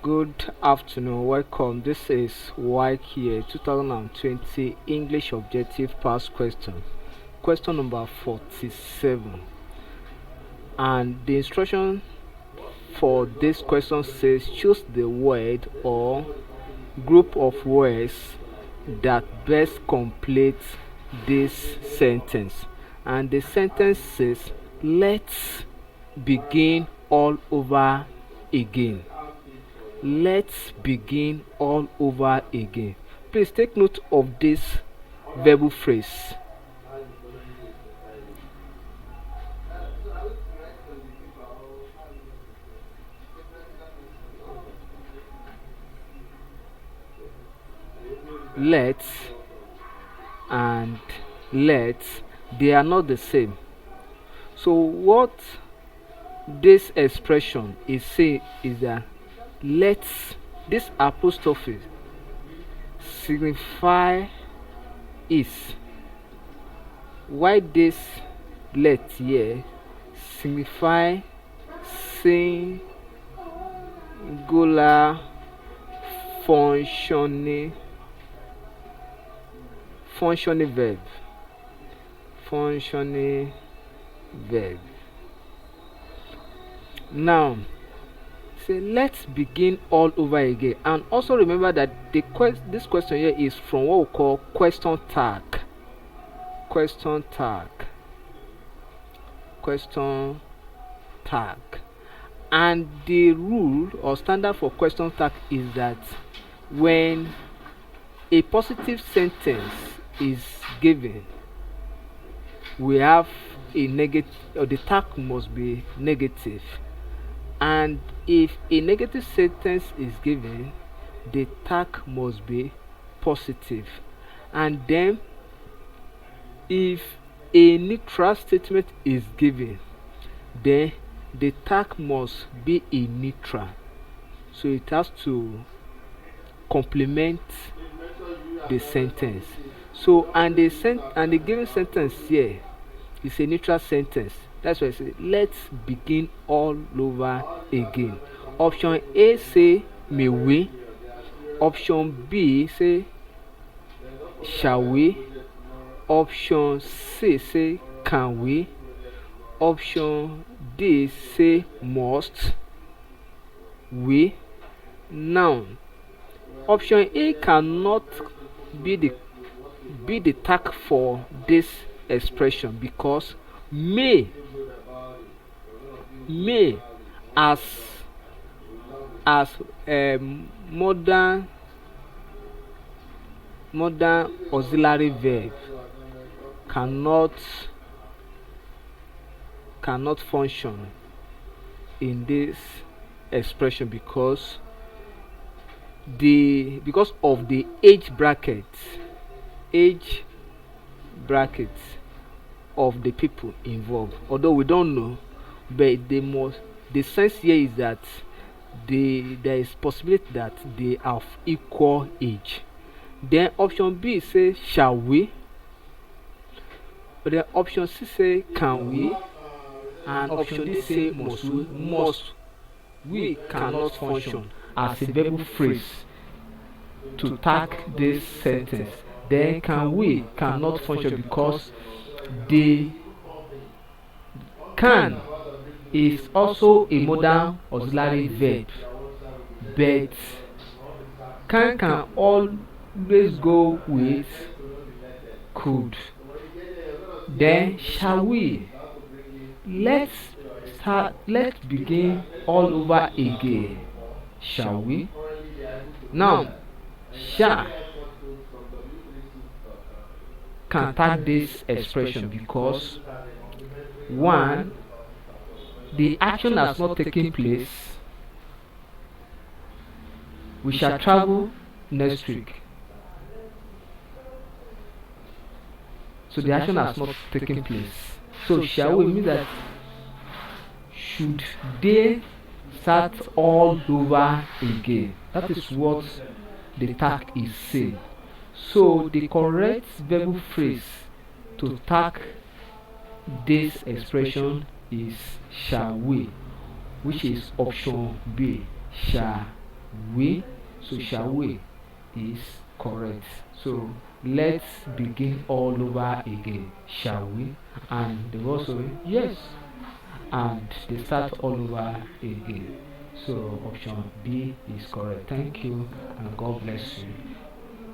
Good afternoon, welcome. This is Waec here, 2020 English Objective Past Question. Question number 47. And the instruction for this question says choose the word or group of words that best complete this sentence. And the sentence says, let's begin all over again. Let's begin all over again. Please take note of this verbal phrase. Let's and let's, they are not the same. So what this expression is saying is that let's, this apostrophe signify is, while this let here signify singular functioning verb. Functioning verb. Now say let's begin all over again, and also remember that this question here is from what we call question tag. Question tag. And the rule or standard for question tag is that when a positive sentence is given, we have a negative, or the tag must be negative. And if a negative sentence is given, the tag must be positive. And then if a neutral statement is given, then the tag must be a neutral, so it has to complement the sentence. So and the given sentence here is a neutral sentence. That's why I say let's begin all over again. Option A say may we. Option B say shall we. Option C say can we. Option D say must we. Now option A cannot be the tag for this expression because may as modern auxiliary verb cannot function in this expression because of the age bracket of the people involved. Although we don't know, but the sense here is that there is possibility that they are of equal age. Then option B says shall we, but then option C say can we, and option D say must we. We cannot function as a verbal phrase to tag this sentence. Then can we cannot function because the can is also a modern auxiliary verb, but can always go with could. Then shall we, let's begin all over again. Shall we? Now shall can tag this expression because one, the action has not taken place. We shall travel next week, so the action has not taken place. So shall we mean that should they start all over again? That is what the tag is saying. So the correct verbal phrase to tag this expression is shall we, which is option B, shall we. So shall we is correct. So let's begin all over again, shall we? And they also yes, and they start all over again. So option B is correct. Thank you and God bless you.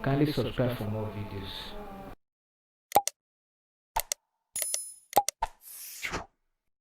Kindly subscribe for more videos.